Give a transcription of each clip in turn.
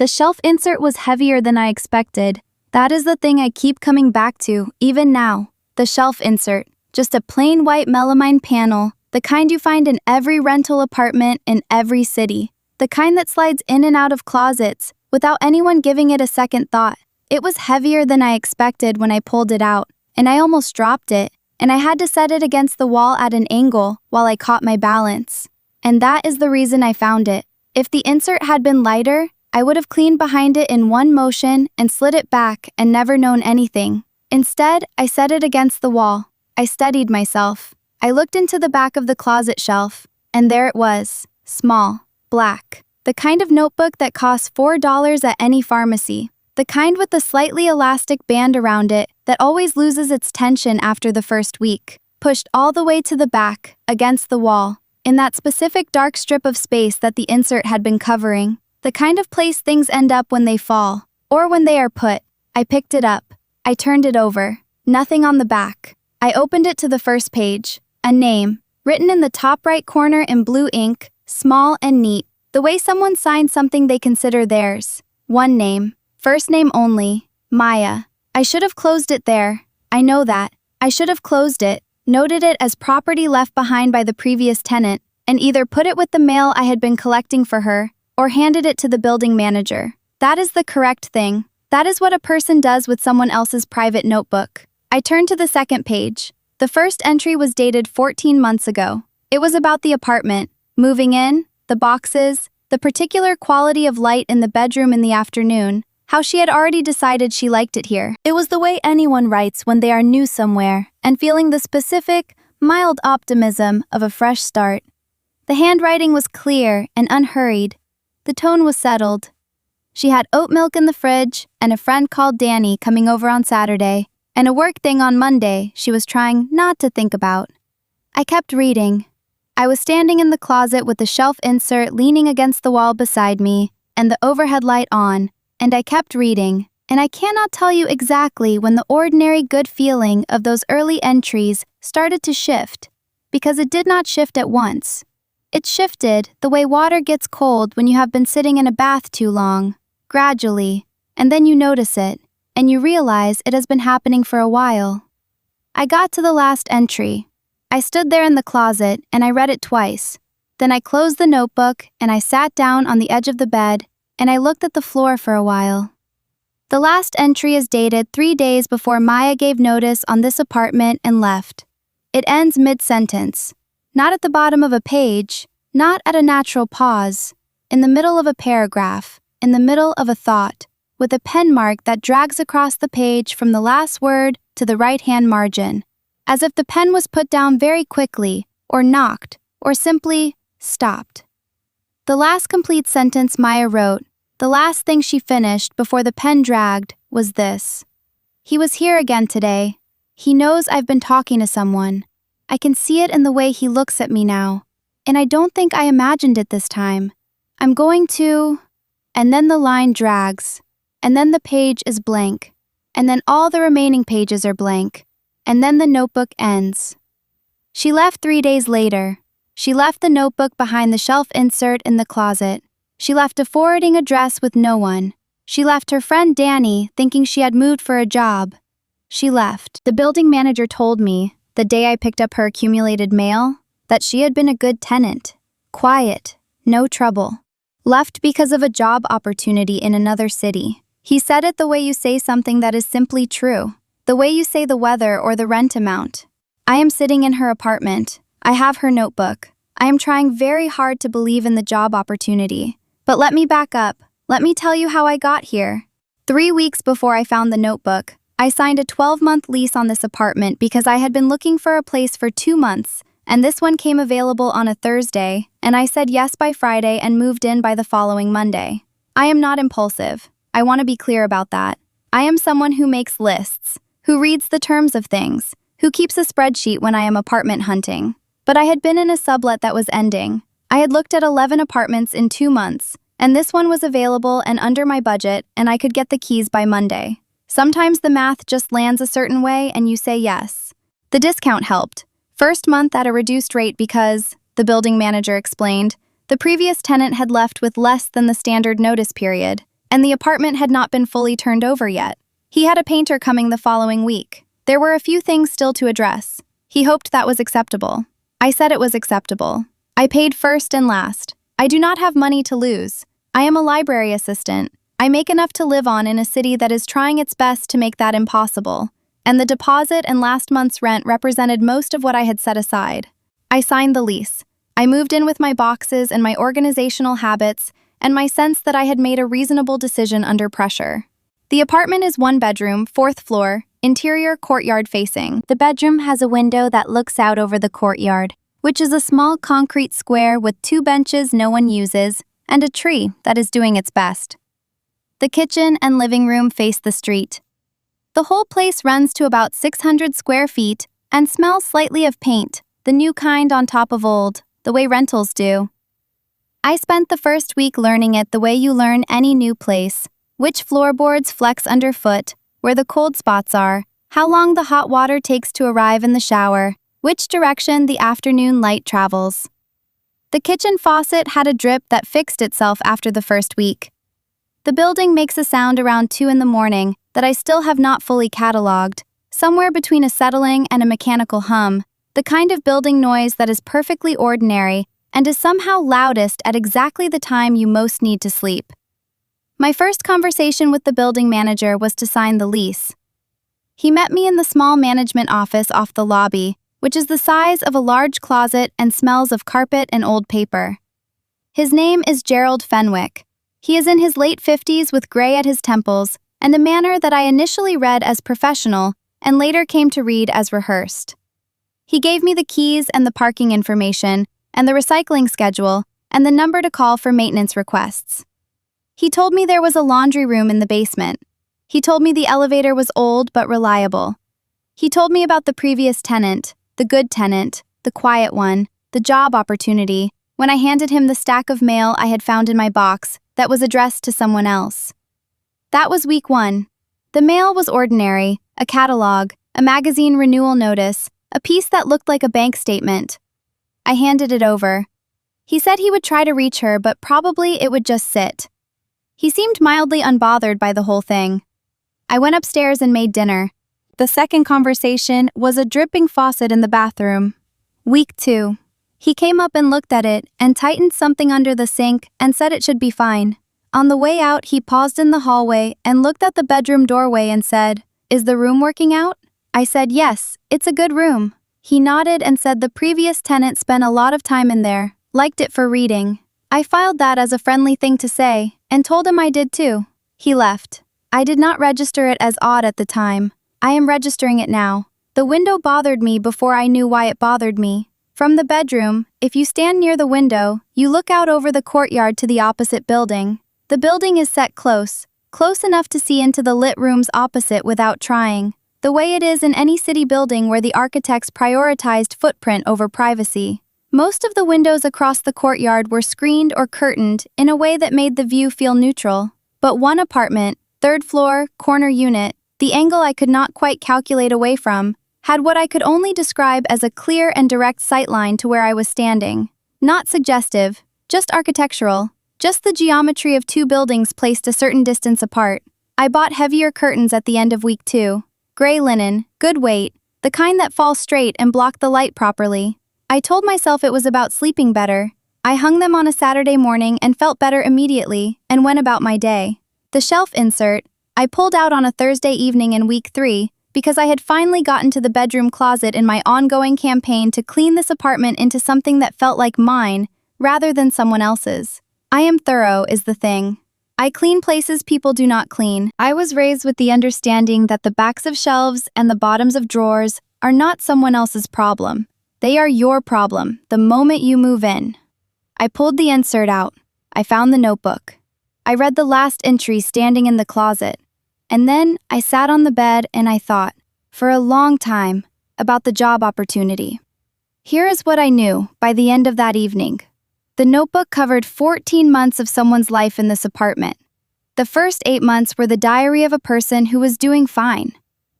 The shelf insert was heavier than I expected. That is the thing I keep coming back to, even now. The shelf insert. Just a plain white melamine panel, the kind you find in every rental apartment in every city. The kind that slides in and out of closets, without anyone giving it a second thought. It was heavier than I expected when I pulled it out, and I almost dropped it, and I had to set it against the wall at an angle while I caught my balance. And that is the reason I found it. If the insert had been lighter, I would have cleaned behind it in one motion and slid it back and never known anything. Instead, I set it against the wall. I steadied myself. I looked into the back of the closet shelf, and there it was, small, black. The kind of notebook that costs $4 at any pharmacy. The kind with the slightly elastic band around it that always loses its tension after the first week. Pushed all the way to the back, against the wall, in that specific dark strip of space that the insert had been covering. The kind of place things end up when they fall, or when they are put. I picked it up. I turned it over. Nothing on the back. I opened it to the first page. A name, written in the top right corner in blue ink, small and neat, the way someone signs something they consider theirs. One name, first name only, Maya. I should have closed it there. I know that. I should have closed it, noted it as property left behind by the previous tenant, and either put it with the mail I had been collecting for her, or handed it to the building manager. That is the correct thing. That is what a person does with someone else's private notebook. I turned to the second page. The first entry was dated 14 months ago. It was about the apartment, moving in, the boxes, the particular quality of light in the bedroom in the afternoon, how she had already decided she liked it here. It was the way anyone writes when they are new somewhere and feeling the specific, mild optimism of a fresh start. The handwriting was clear and unhurried. The tone was settled. She had oat milk in the fridge and a friend called Danny coming over on Saturday, and a work thing on Monday she was trying not to think about. I kept reading. I was standing in the closet with the shelf insert leaning against the wall beside me and the overhead light on, and I kept reading, and I cannot tell you exactly when the ordinary good feeling of those early entries started to shift, because it did not shift at once. It shifted the way water gets cold when you have been sitting in a bath too long, gradually, and then you notice it, and you realize it has been happening for a while. I got to the last entry. I stood there in the closet and I read it twice. Then I closed the notebook and I sat down on the edge of the bed and I looked at the floor for a while. The last entry is dated 3 days before Maya gave notice on this apartment and left. It ends mid-sentence. Not at the bottom of a page, not at a natural pause, in the middle of a paragraph, in the middle of a thought, with a pen mark that drags across the page from the last word to the right-hand margin, as if the pen was put down very quickly, or knocked, or simply stopped. The last complete sentence Maya wrote, the last thing she finished before the pen dragged, was this. He was here again today. He knows I've been talking to someone. I can see it in the way he looks at me now, and I don't think I imagined it this time. I'm going to... And then the line drags, and then the page is blank, and then all the remaining pages are blank, and then the notebook ends. She left 3 days later. She left the notebook behind the shelf insert in the closet. She left a forwarding address with no one. She left her friend Danny thinking she had moved for a job. She left. The building manager told me, the day I picked up her accumulated mail, that she had been a good tenant. Quiet, no trouble. Left because of a job opportunity in another city. He said it the way you say something that is simply true. The way you say the weather or the rent amount. I am sitting in her apartment. I have her notebook. I am trying very hard to believe in the job opportunity. But let me back up. Let me tell you how I got here. 3 weeks before I found the notebook, I signed a 12-month lease on this apartment because I had been looking for a place for 2 months, and this one came available on a Thursday, and I said yes by Friday and moved in by the following Monday. I am not impulsive. I want to be clear about that. I am someone who makes lists, who reads the terms of things, who keeps a spreadsheet when I am apartment hunting. But I had been in a sublet that was ending. I had looked at 11 apartments in 2 months, and this one was available and under my budget, and I could get the keys by Monday. Sometimes the math just lands a certain way and you say yes. The discount helped. First month at a reduced rate because, the building manager explained, the previous tenant had left with less than the standard notice period, and the apartment had not been fully turned over yet. He had a painter coming the following week. There were a few things still to address. He hoped that was acceptable. I said it was acceptable. I paid first and last. I do not have money to lose. I am a library assistant. I make enough to live on in a city that is trying its best to make that impossible. And the deposit and last month's rent represented most of what I had set aside. I signed the lease. I moved in with my boxes and my organizational habits and my sense that I had made a reasonable decision under pressure. The apartment is 1 bedroom, 4th floor, interior courtyard facing. The bedroom has a window that looks out over the courtyard, which is a small concrete square with 2 benches no one uses and a tree that is doing its best. The kitchen and living room face the street. The whole place runs to about 600 square feet and smells slightly of paint, the new kind on top of old, the way rentals do. I spent the first week learning it the way you learn any new place, which floorboards flex underfoot, where the cold spots are, how long the hot water takes to arrive in the shower, which direction the afternoon light travels. The kitchen faucet had a drip that fixed itself after the first week. The building makes a sound around 2 in the morning that I still have not fully cataloged, somewhere between a settling and a mechanical hum, the kind of building noise that is perfectly ordinary and is somehow loudest at exactly the time you most need to sleep. My first conversation with the building manager was to sign the lease. He met me in the small management office off the lobby, which is the size of a large closet and smells of carpet and old paper. His name is Gerald Fenwick. He is in his late 50s with gray at his temples and a manner that I initially read as professional and later came to read as rehearsed. He gave me the keys and the parking information and the recycling schedule and the number to call for maintenance requests. He told me there was a laundry room in the basement. He told me the elevator was old but reliable. He told me about the previous tenant, the good tenant, the quiet one, the job opportunity, when I handed him the stack of mail I had found in my box that was addressed to someone else. That was week 1. The mail was ordinary, a catalog, a magazine renewal notice, a piece that looked like a bank statement. I handed it over. He said he would try to reach her, but probably it would just sit. He seemed mildly unbothered by the whole thing. I went upstairs and made dinner. The second conversation was a dripping faucet in the bathroom. Week 2. He came up and looked at it and tightened something under the sink and said it should be fine. On the way out, he paused in the hallway and looked at the bedroom doorway and said, "Is the room working out?" I said, "Yes, it's a good room." He nodded and said the previous tenant spent a lot of time in there, liked it for reading. I filed that as a friendly thing to say, and told him I did too. He left. I did not register it as odd at the time. I am registering it now. The window bothered me before I knew why it bothered me. From the bedroom, if you stand near the window, you look out over the courtyard to the opposite building. The building is set close enough to see into the lit rooms opposite without trying, the way it is in any city building where the architects prioritized footprint over privacy. Most of the windows across the courtyard were screened or curtained in a way that made the view feel neutral. But one apartment, 3rd floor, corner unit, the angle I could not quite calculate away from, had what I could only describe as a clear and direct sightline to where I was standing. Not suggestive, just architectural, just the geometry of 2 buildings placed a certain distance apart. I bought heavier curtains at the end of week 2. Gray linen, good weight, the kind that fall straight and block the light properly. I told myself it was about sleeping better. I hung them on a Saturday morning and felt better immediately and went about my day. The shelf insert, I pulled out on a Thursday evening in week 3 because I had finally gotten to the bedroom closet in my ongoing campaign to clean this apartment into something that felt like mine rather than someone else's. I am thorough is the thing. I clean places people do not clean. I was raised with the understanding that the backs of shelves and the bottoms of drawers are not someone else's problem. They are your problem the moment you move in. I pulled the insert out. I found the notebook. I read the last entry standing in the closet. And then I sat on the bed and I thought, for a long time, about the job opportunity. Here is what I knew by the end of that evening. The notebook covered 14 months of someone's life in this apartment. The first 8 months were the diary of a person who was doing fine.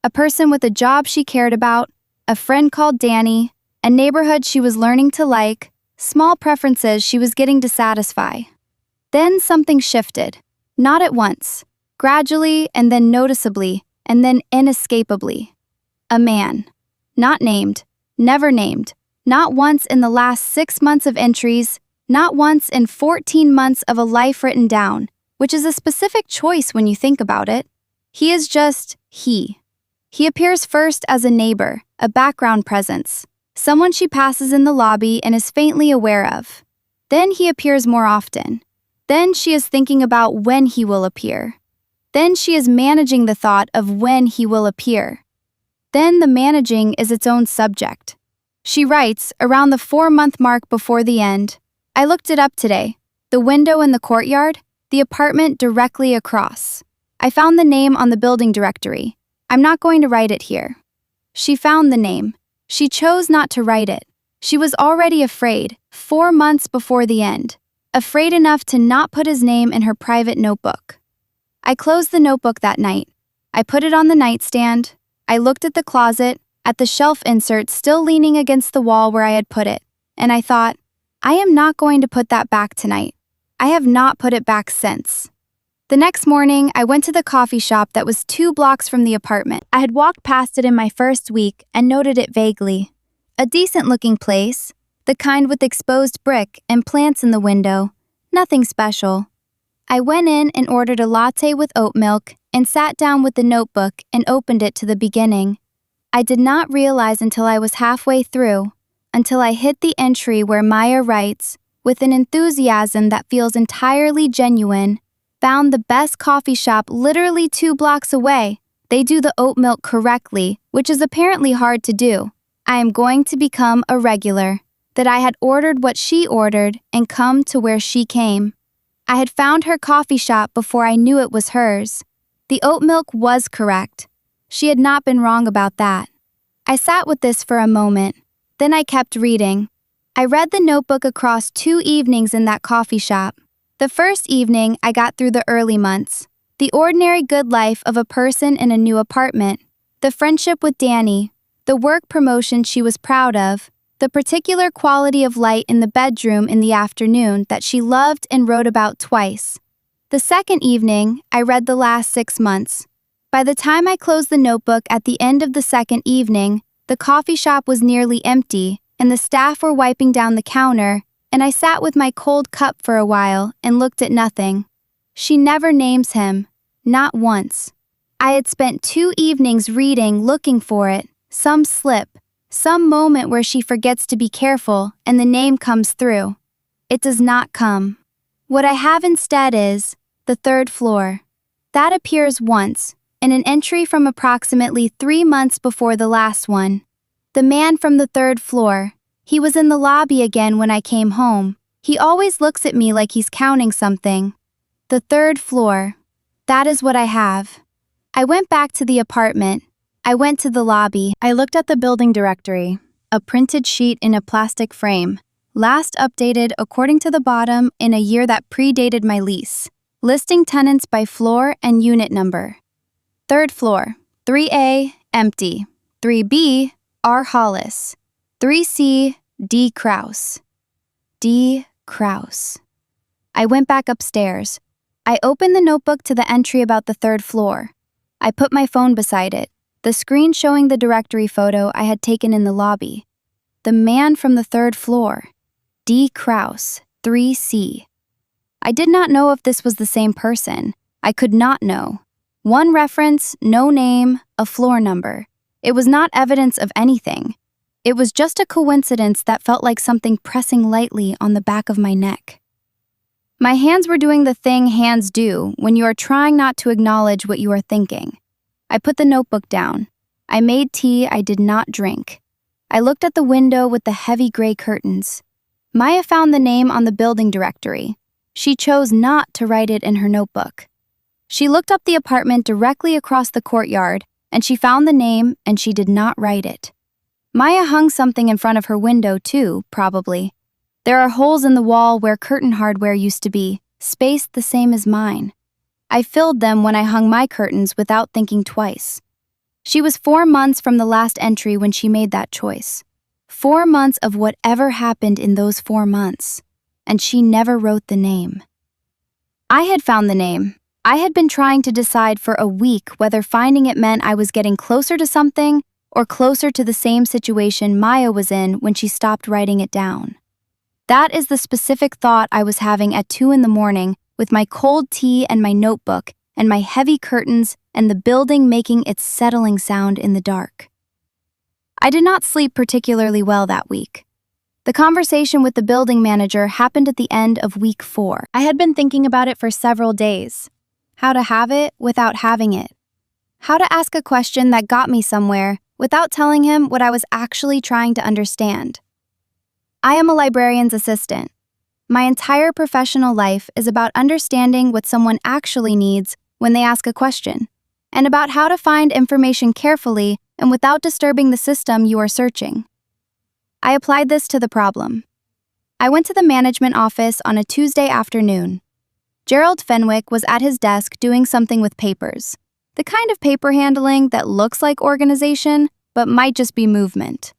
A person with a job she cared about, a friend called Danny, a neighborhood she was learning to like, small preferences she was getting to satisfy. Then something shifted. Not at once. Gradually, and then noticeably, and then inescapably. A man. Not named. Never named. Not once in the last 6 months of entries. Not once in 14 months of a life written down, which is a specific choice when you think about it. He is just he. He appears first as a neighbor, a background presence, someone she passes in the lobby and is faintly aware of. Then he appears more often. Then she is thinking about when he will appear. Then she is managing the thought of when he will appear. Then the managing is its own subject. She writes, around the 4-month mark before the end, I looked it up today. The window in the courtyard, the apartment directly across. I found the name on the building directory. I'm not going to write it here. She found the name. She chose not to write it. She was already afraid, 4 months before the end. Afraid enough to not put his name in her private notebook. I closed the notebook that night. I put it on the nightstand. I looked at the closet, at the shelf insert still leaning against the wall where I had put it, and I thought, I am not going to put that back tonight. I have not put it back since. The next morning, I went to the coffee shop that was 2 blocks from the apartment. I had walked past it in my first week and noted it vaguely. A decent-looking place, the kind with exposed brick and plants in the window. Nothing special. I went in and ordered a latte with oat milk and sat down with the notebook and opened it to the beginning. I did not realize until I was halfway through, until I hit the entry where Maya writes, with an enthusiasm that feels entirely genuine, found the best coffee shop literally 2 blocks away. They do the oat milk correctly, which is apparently hard to do. I am going to become a regular. That I had ordered what she ordered and come to where she came. I had found her coffee shop before I knew it was hers. The oat milk was correct. She had not been wrong about that. I sat with this for a moment. Then I kept reading. I read the notebook across 2 evenings in that coffee shop. The first evening, I got through the early months. The ordinary good life of a person in a new apartment. The friendship with Danny. The work promotion she was proud of. The particular quality of light in the bedroom in the afternoon that she loved and wrote about twice. The second evening, I read the last 6 months. By the time I closed the notebook at the end of the second evening, the coffee shop was nearly empty, and the staff were wiping down the counter, and I sat with my cold cup for a while and looked at nothing. She never names him. Not once. I had spent 2 evenings reading, looking for it, some slip, some moment where she forgets to be careful and the name comes through. It does not come. What I have instead is the 3rd floor. That appears once, in an entry from approximately 3 months before the last one. The man from the 3rd floor. He was in the lobby again when I came home. He always looks at me like he's counting something. The 3rd floor. That is what I have. I went back to the apartment. I went to the lobby. I looked at the building directory, a printed sheet in a plastic frame, last updated according to the bottom in a year that predated my lease, listing tenants by floor and unit number. 3rd floor, 3A, empty. 3B, R. Hollis. 3C, D. Kraus. D. Kraus. I went back upstairs. I opened the notebook to the entry about the 3rd floor. I put my phone beside it, the screen showing the directory photo I had taken in the lobby. The man from the 3rd floor. D. Kraus, 3C. I did not know if this was the same person. I could not know. One reference, no name, a floor number. It was not evidence of anything. It was just a coincidence that felt like something pressing lightly on the back of my neck. My hands were doing the thing hands do when you are trying not to acknowledge what you are thinking. I put the notebook down. I made tea I did not drink. I looked at the window with the heavy gray curtains. Maya found the name on the building directory. She chose not to write it in her notebook. She looked up the apartment directly across the courtyard, and she found the name, and she did not write it. Maya hung something in front of her window too, probably. There are holes in the wall where curtain hardware used to be, spaced the same as mine. I filled them when I hung my curtains without thinking twice. She was 4 months from the last entry when she made that choice. 4 months of whatever happened in those 4 months, and she never wrote the name. I had found the name. I had been trying to decide for a week whether finding it meant I was getting closer to something or closer to the same situation Maya was in when she stopped writing it down. That is the specific thought I was having at 2 in the morning with my cold tea and my notebook and my heavy curtains and the building making its settling sound in the dark. I did not sleep particularly well that week. The conversation with the building manager happened at the end of week 4. I had been thinking about it for several days. How to have it without having it. How to ask a question that got me somewhere without telling him what I was actually trying to understand. I am a librarian's assistant. My entire professional life is about understanding what someone actually needs when they ask a question, and about how to find information carefully and without disturbing the system you are searching. I applied this to the problem. I went to the management office on a Tuesday afternoon. Gerald Fenwick was at his desk doing something with papers, the kind of paper handling that looks like organization but might just be movement.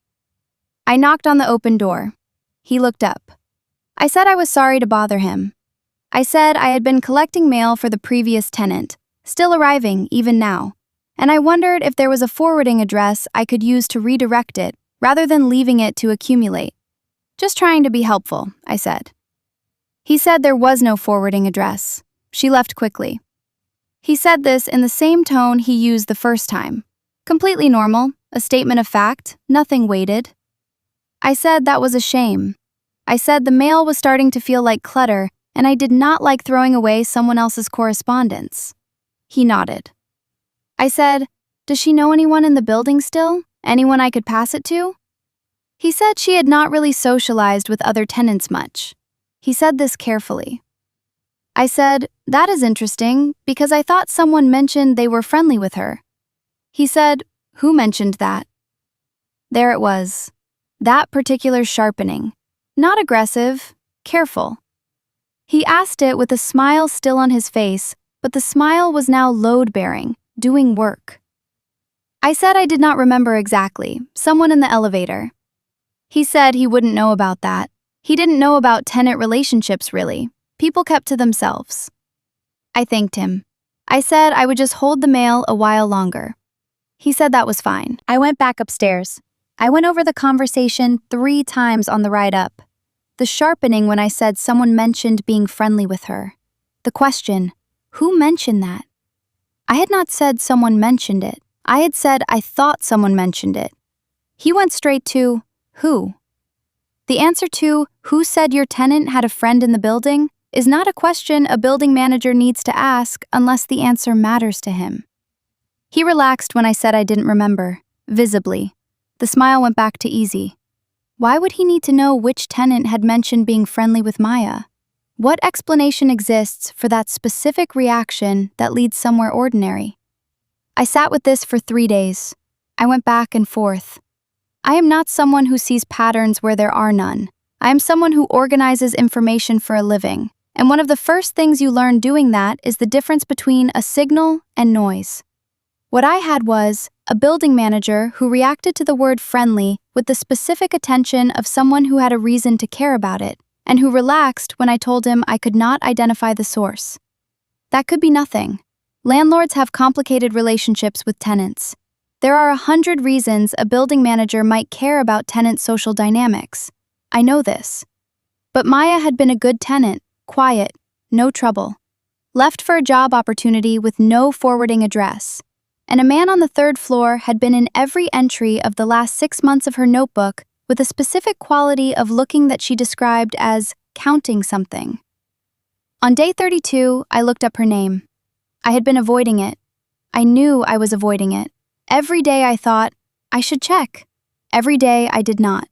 I knocked on the open door. He looked up. I said I was sorry to bother him. I said I had been collecting mail for the previous tenant, still arriving even now, and I wondered if there was a forwarding address I could use to redirect it rather than leaving it to accumulate. Just trying to be helpful, I said. He said there was no forwarding address. She left quickly. He said this in the same tone he used the first time. Completely normal, a statement of fact, nothing weighted. I said that was a shame. I said the mail was starting to feel like clutter, and I did not like throwing away someone else's correspondence. He nodded. I said, "Does she know anyone in the building still? Anyone I could pass it to?" He said she had not really socialized with other tenants much. He said this carefully. I said, "That is interesting, because I thought someone mentioned they were friendly with her." He said, "Who mentioned that?" There it was. That particular sharpening. Not aggressive, careful. He asked it with a smile still on his face, but the smile was now load-bearing, doing work. I said I did not remember exactly, someone in the elevator. He said he wouldn't know about that. He didn't know about tenant relationships, really. People kept to themselves. I thanked him. I said I would just hold the mail a while longer. He said that was fine. I went back upstairs. I went over the conversation 3 times on the ride up. The sharpening when I said someone mentioned being friendly with her. The question, who mentioned that? I had not said someone mentioned it. I had said I thought someone mentioned it. He went straight to, who? The answer to, who said your tenant had a friend in the building, is not a question a building manager needs to ask unless the answer matters to him. He relaxed when I said I didn't remember, visibly. The smile went back to easy. Why would he need to know which tenant had mentioned being friendly with Maya? What explanation exists for that specific reaction that leads somewhere ordinary? I sat with this for 3 days. I went back and forth. I am not someone who sees patterns where there are none. I am someone who organizes information for a living, and one of the first things you learn doing that is the difference between a signal and noise. What I had was a building manager who reacted to the word friendly with the specific attention of someone who had a reason to care about it, and who relaxed when I told him I could not identify the source. That could be nothing. Landlords have complicated relationships with tenants. There are 100 reasons a building manager might care about tenant social dynamics. I know this. But Maya had been a good tenant, quiet, no trouble. Left for a job opportunity with no forwarding address. And a man on the 3rd floor had been in every entry of the last 6 months of her notebook with a specific quality of looking that she described as counting something. On day 32, I looked up her name. I had been avoiding it. I knew I was avoiding it. Every day I thought, I should check. Every day I did not.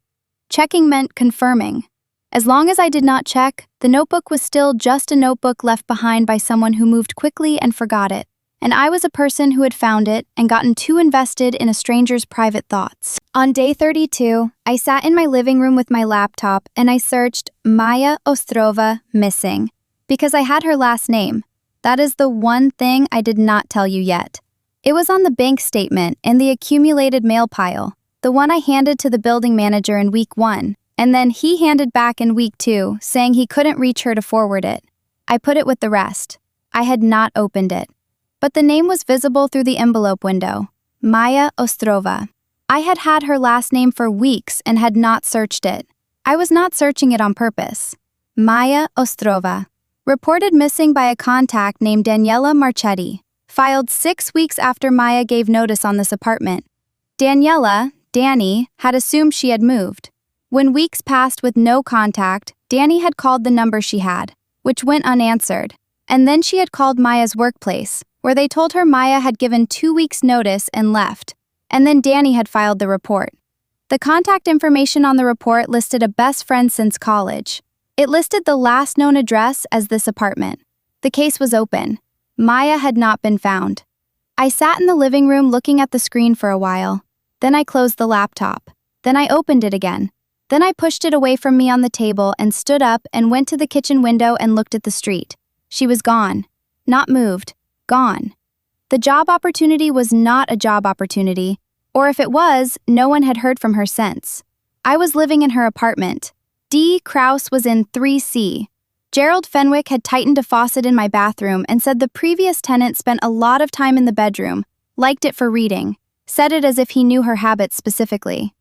Checking meant confirming. As long as I did not check, the notebook was still just a notebook left behind by someone who moved quickly and forgot it. And I was a person who had found it and gotten too invested in a stranger's private thoughts. On day 32, I sat in my living room with my laptop and I searched Maya Ostrova missing, because I had her last name. That is the one thing I did not tell you yet. It was on the bank statement in the accumulated mail pile, the one I handed to the building manager in week 1, and then he handed back in week 2, saying he couldn't reach her to forward it. I put it with the rest. I had not opened it. But the name was visible through the envelope window. Maya Ostrova. I had had her last name for weeks and had not searched it. I was not searching it on purpose. Maya Ostrova. Reported missing by a contact named Daniela Marchetti. Filed 6 weeks after Maya gave notice on this apartment. Daniela, Danny, had assumed she had moved. When weeks passed with no contact, Danny had called the number she had, which went unanswered. And then she had called Maya's workplace, where they told her Maya had given 2 weeks' notice and left. And then Danny had filed the report. The contact information on the report listed a best friend since college. It listed the last known address as this apartment. The case was open. Maya had not been found. I sat in the living room looking at the screen for a while. Then I closed the laptop. Then I opened it again. Then I pushed it away from me on the table and stood up and went to the kitchen window and looked at the street. She was gone. Not moved. Gone. The job opportunity was not a job opportunity, or if it was, no one had heard from her since. I was living in her apartment. D. Krause was in 3C. Gerald Fenwick had tightened a faucet in my bathroom and said the previous tenant spent a lot of time in the bedroom, liked it for reading, said it as if he knew her habits specifically.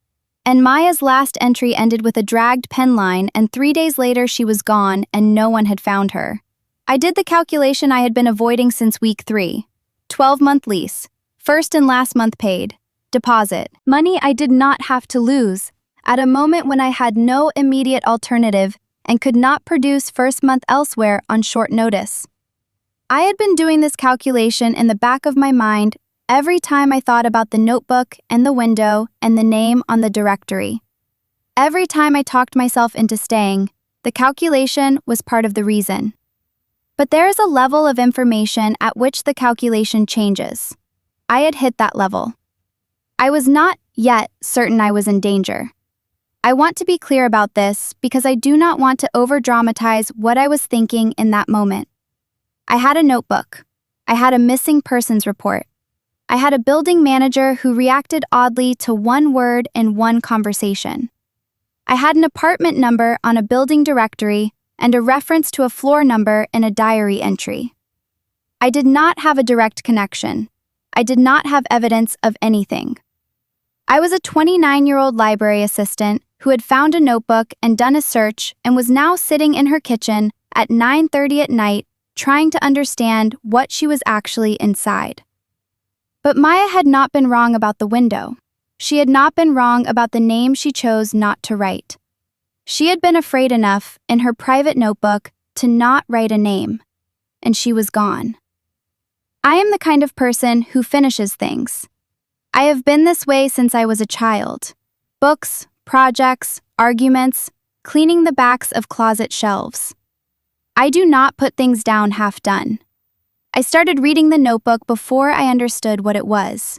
And Maya's last entry ended with a dragged pen line, and 3 days later she was gone and no one had found her. I did the calculation I had been avoiding since week 3. 12-month lease. First and last month paid. Deposit. Money I did not have to lose. At a moment when I had no immediate alternative and could not produce first month elsewhere on short notice. I had been doing this calculation in the back of my mind every time I thought about the notebook and the window and the name on the directory. Every time I talked myself into staying, the calculation was part of the reason. But there is a level of information at which the calculation changes. I had hit that level. I was not yet certain I was in danger. I want to be clear about this because I do not want to over-dramatize what I was thinking in that moment. I had a notebook. I had a missing persons report. I had a building manager who reacted oddly to one word in one conversation. I had an apartment number on a building directory and a reference to a floor number in a diary entry. I did not have a direct connection. I did not have evidence of anything. I was a 29-year-old library assistant who had found a notebook and done a search and was now sitting in her kitchen at 9:30 at night trying to understand what she was actually inside. But Maya had not been wrong about the window. She had not been wrong about the name she chose not to write. She had been afraid enough in her private notebook to not write a name, and she was gone. I am the kind of person who finishes things. I have been this way since I was a child. Books, projects, arguments, cleaning the backs of closet shelves. I do not put things down half done. I started reading the notebook before I understood what it was.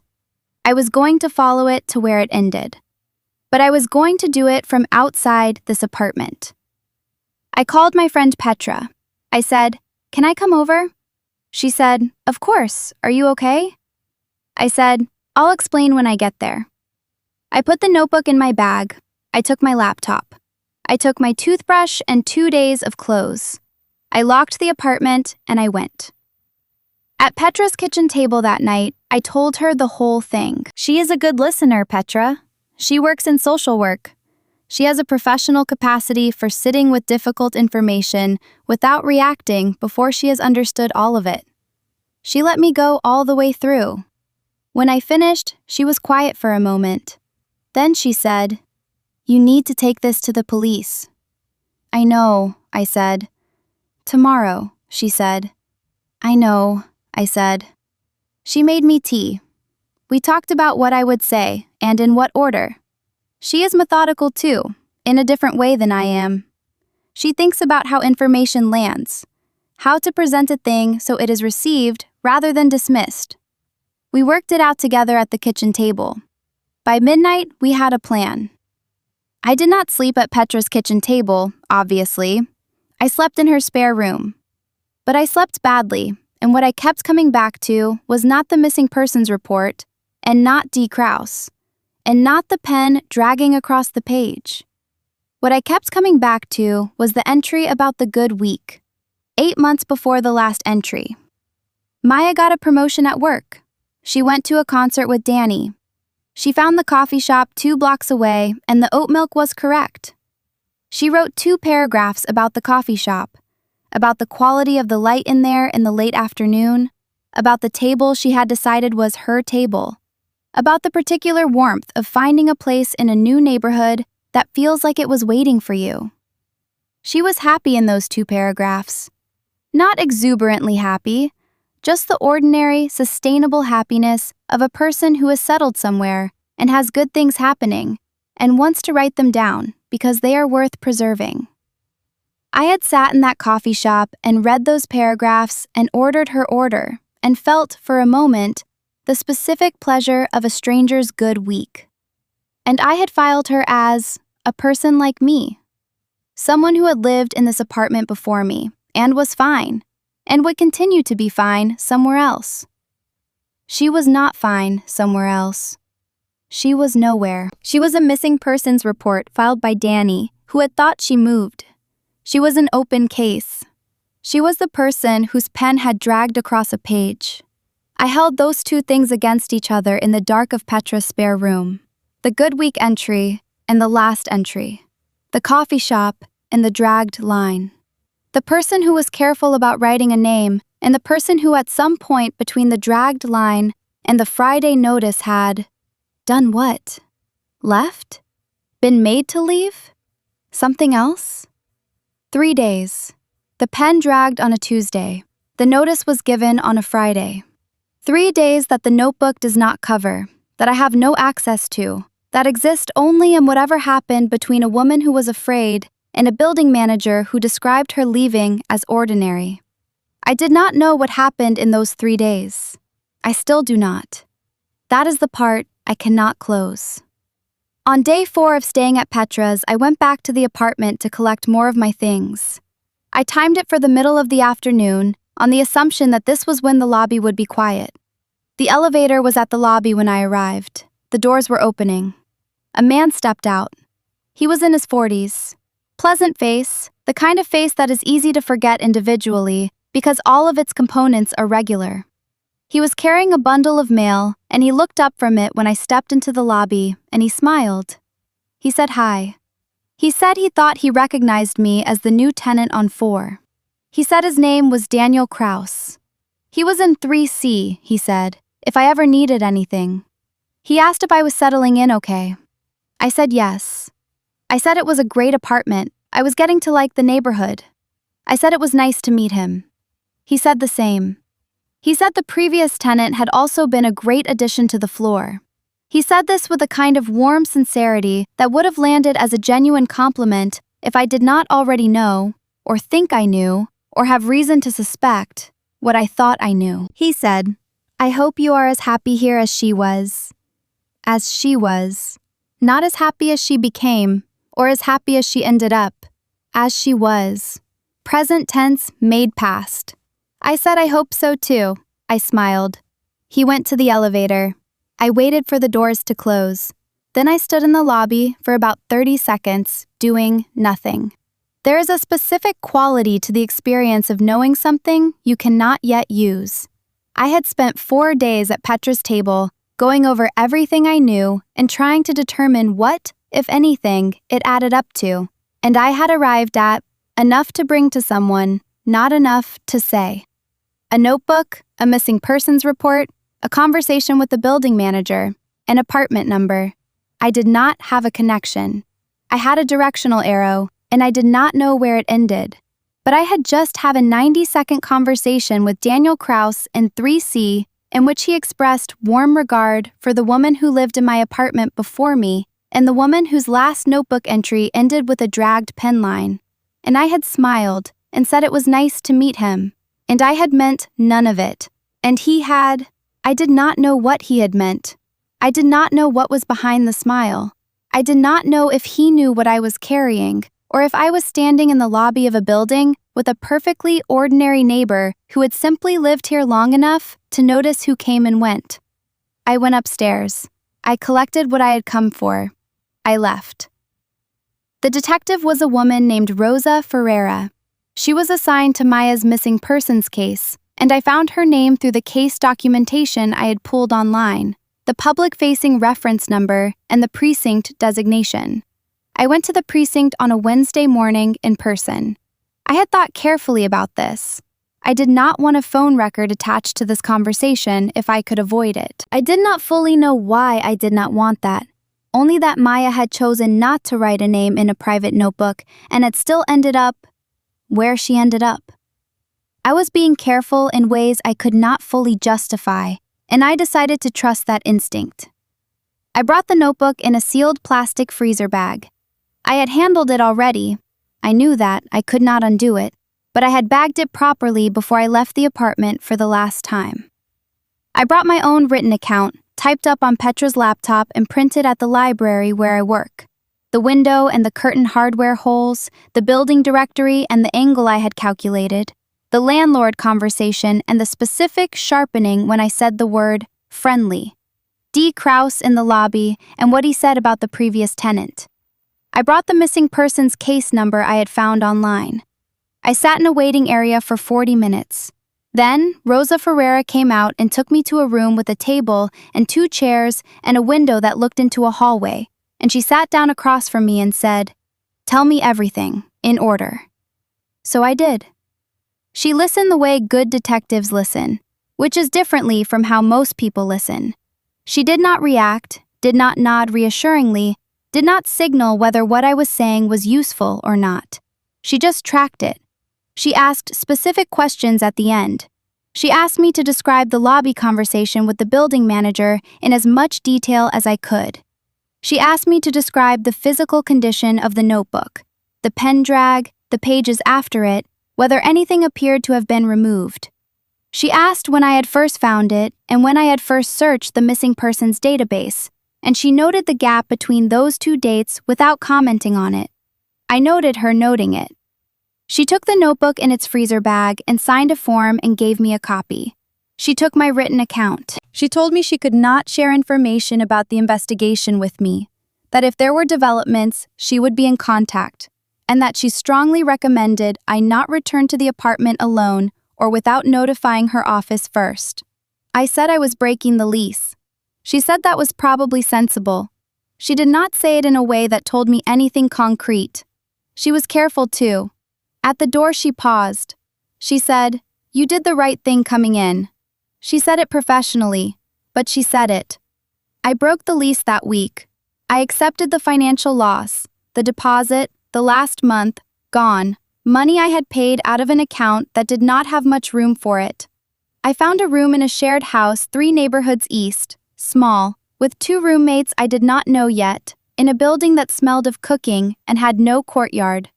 I was going to follow it to where it ended. But I was going to do it from outside this apartment. I called my friend Petra. I said, "Can I come over?" She said, "Of course. Are you okay?" I said, "I'll explain when I get there." I put the notebook in my bag. I took my laptop. I took my toothbrush and 2 days of clothes. I locked the apartment and I went. At Petra's kitchen table that night, I told her the whole thing. She is a good listener, Petra. She works in social work. She has a professional capacity for sitting with difficult information without reacting before she has understood all of it. She let me go all the way through. When I finished, she was quiet for a moment. Then she said, "You need to take this to the police." "I know," I said. "Tomorrow," she said. "I know," I said. She made me tea. We talked about what I would say and in what order. She is methodical too, in a different way than I am. She thinks about how information lands, how to present a thing so it is received rather than dismissed. We worked it out together at the kitchen table. By midnight, we had a plan. I did not sleep at Petra's kitchen table, obviously. I slept in her spare room. But I slept badly, and what I kept coming back to was not the missing persons report, and not D. Krause, and not the pen dragging across the page. What I kept coming back to was the entry about the good week, 8 months before the last entry. Maya got a promotion at work. She went to a concert with Danny. She found the coffee shop 2 blocks away, and the oat milk was correct. She wrote 2 paragraphs about the coffee shop, about the quality of the light in there in the late afternoon, about the table she had decided was her table, about the particular warmth of finding a place in a new neighborhood that feels like it was waiting for you. She was happy in those 2 paragraphs. Not exuberantly happy, just the ordinary, sustainable happiness of a person who has settled somewhere and has good things happening and wants to write them down because they are worth preserving. I had sat in that coffee shop and read those paragraphs and ordered her order and felt, for a moment, the specific pleasure of a stranger's good week. And I had filed her as a person like me, someone who had lived in this apartment before me and was fine, and would continue to be fine somewhere else. She was not fine somewhere else. She was nowhere. She was a missing persons report filed by Danny, who had thought she moved. She was an open case. She was the person whose pen had dragged across a page. I held those 2 things against each other in the dark of Petra's spare room. The good week entry and the last entry. The coffee shop and the dragged line. The person who was careful about writing a name and the person who at some point between the dragged line and the Friday notice had done what? Left? Been made to leave? Something else? 3 days. The pen dragged on a Tuesday. The notice was given on a Friday. 3 days that the notebook does not cover, that I have no access to, that exist only in whatever happened between a woman who was afraid and a building manager who described her leaving as ordinary. I did not know what happened in those 3 days. I still do not. That is the part I cannot close. On day 4 of staying at Petra's, I went back to the apartment to collect more of my things. I timed it for the middle of the afternoon on the assumption that this was when the lobby would be quiet. The elevator was at the lobby when I arrived. The doors were opening. A man stepped out. He was in his 40s. Pleasant face, the kind of face that is easy to forget individually because all of its components are regular. He was carrying a bundle of mail, and he looked up from it when I stepped into the lobby, and he smiled. He said hi. He said he thought he recognized me as the new tenant on 4. He said his name was Daniel Kraus. He was in 3C, he said, if I ever needed anything. He asked if I was settling in okay. I said yes. I said it was a great apartment. I was getting to like the neighborhood. I said it was nice to meet him. He said the same. He said the previous tenant had also been a great addition to the floor. He said this with a kind of warm sincerity that would have landed as a genuine compliment if I did not already know, or think I knew, or have reason to suspect what I thought I knew. He said, I hope you are as happy here as she was. As she was. Not as happy as she became, or as happy as she ended up. As she was. Present tense made past. I said I hope so too. I smiled. He went to the elevator. I waited for the doors to close. Then I stood in the lobby for about 30 seconds, doing nothing. There is a specific quality to the experience of knowing something you cannot yet use. I had spent 4 days at Petra's table, going over everything I knew and trying to determine what, if anything, it added up to. And I had arrived at enough to bring to someone, not enough to say. A notebook, a missing persons report, a conversation with the building manager, an apartment number. I did not have a connection. I had a directional arrow, and I did not know where it ended. But I had just had a 90-second conversation with Daniel Kraus in 3C in which he expressed warm regard for the woman who lived in my apartment before me and the woman whose last notebook entry ended with a dragged pen line. And I had smiled and said it was nice to meet him. And I had meant none of it. And he had. I did not know what he had meant. I did not know what was behind the smile. I did not know if he knew what I was carrying, or if I was standing in the lobby of a building with a perfectly ordinary neighbor who had simply lived here long enough to notice who came and went. I went upstairs. I collected what I had come for. I left. The detective was a woman named Rosa Ferreira. She was assigned to Maya's missing persons case, and I found her name through the case documentation I had pulled online, the public-facing reference number, and the precinct designation. I went to the precinct on a Wednesday morning in person. I had thought carefully about this. I did not want a phone record attached to this conversation if I could avoid it. I did not fully know why I did not want that, only that Maya had chosen not to write a name in a private notebook and had still ended up where she ended up. I was being careful in ways I could not fully justify, and I decided to trust that instinct. I brought the notebook in a sealed plastic freezer bag. I had handled it already. I knew that I could not undo it, but I had bagged it properly before I left the apartment for the last time. I brought my own written account, typed up on Petra's laptop and printed at the library where I work. The window and the curtain hardware holes, the building directory and the angle I had calculated, the landlord conversation and the specific sharpening when I said the word friendly, D. Krause in the lobby, and what he said about the previous tenant. I brought the missing person's case number I had found online. I sat in a waiting area for 40 minutes. Then, Rosa Ferreira came out and took me to a room with a table and 2 chairs and a window that looked into a hallway, and she sat down across from me and said, "Tell me everything, in order." So I did. She listened the way good detectives listen, which is differently from how most people listen. She did not react, did not nod reassuringly, did not signal whether what I was saying was useful or not. She just tracked it. She asked specific questions at the end. She asked me to describe the lobby conversation with the building manager in as much detail as I could. She asked me to describe the physical condition of the notebook, the pen drag, the pages after it, whether anything appeared to have been removed. She asked when I had first found it and when I had first searched the missing person's database, and she noted the gap between those 2 dates without commenting on it. I noted her noting it. She took the notebook in its freezer bag and signed a form and gave me a copy. She took my written account. She told me she could not share information about the investigation with me, that if there were developments, she would be in contact, and that she strongly recommended I not return to the apartment alone or without notifying her office first. I said I was breaking the lease. She said that was probably sensible. She did not say it in a way that told me anything concrete. She was careful too. At the door she paused. She said, "You did the right thing coming in." She said it professionally, but she said it. I broke the lease that week. I accepted the financial loss, the deposit, the last month, gone, money I had paid out of an account that did not have much room for it. I found a room in a shared house 3 neighborhoods east, small, with 2 roommates I did not know yet, in a building that smelled of cooking and had no courtyard.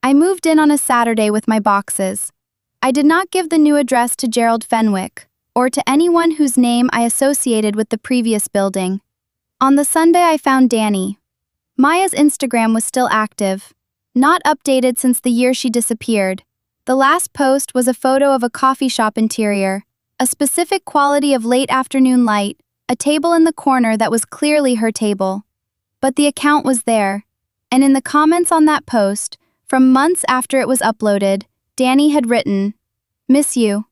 I moved in on a Saturday with my boxes. I did not give the new address to Gerald Fenwick, or to anyone whose name I associated with the previous building. On the Sunday I found Danny. Maya's Instagram was still active, not updated since the year she disappeared. The last post was a photo of a coffee shop interior, a specific quality of late afternoon light, a table in the corner that was clearly her table. But the account was there, and in the comments on that post, from months after it was uploaded, Danny had written, "Miss you."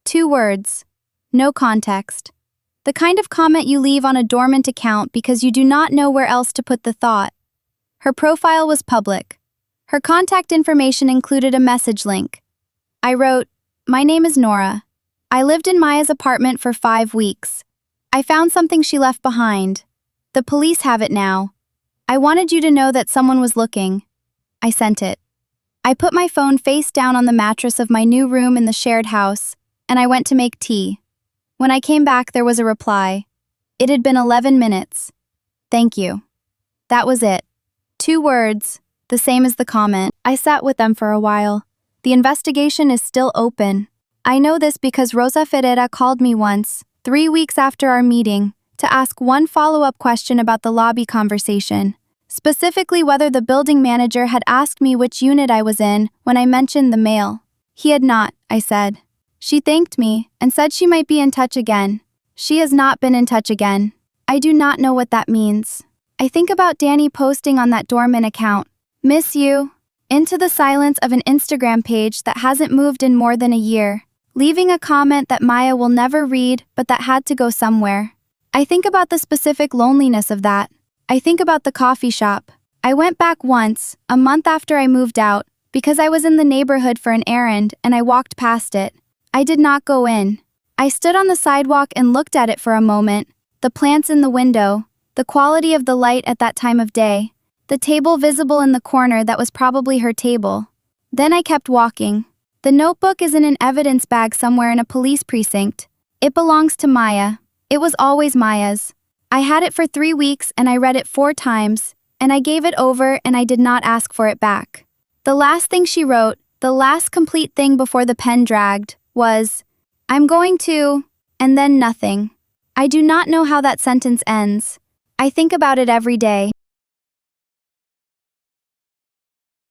2 words. No context. The kind of comment you leave on a dormant account because you do not know where else to put the thought. Her profile was public. Her contact information included a message link. I wrote, "My name is Nora. I lived in Maya's apartment for 5 weeks. I found something she left behind. The police have it now. I wanted you to know that someone was looking." I sent it. I put my phone face down on the mattress of my new room in the shared house, and I went to make tea. When I came back, there was a reply. It had been 11 minutes. "Thank you." That was it. 2 words, the same as the comment. I sat with them for a while. The investigation is still open. I know this because Rosa Ferreira called me once, 3 weeks after our meeting, to ask one follow-up question about the lobby conversation, specifically whether the building manager had asked me which unit I was in when I mentioned the mail. He had not, I said. She thanked me and said she might be in touch again. She has not been in touch again. I do not know what that means. I think about Danny posting on that dormant account, "Miss you," into the silence of an Instagram page that hasn't moved in more than a year. leaving a comment that Maya will never read but that had to go somewhere. I think about the specific loneliness of that. I think about the coffee shop. I went back once, a month after I moved out, because I was in the neighborhood for an errand and I walked past it. I did not go in. I stood on the sidewalk and looked at it for a moment, the plants in the window, the quality of the light at that time of day, the table visible in the corner that was probably her table. Then I kept walking. The notebook is in an evidence bag somewhere in a police precinct. It belongs to Maya. It was always Maya's. I had it for 3 weeks and I read it 4 times, and I gave it over and I did not ask for it back. The last thing she wrote, the last complete thing before the pen dragged, was, "I'm going to," and then nothing. I do not know how that sentence ends. I think about it every day.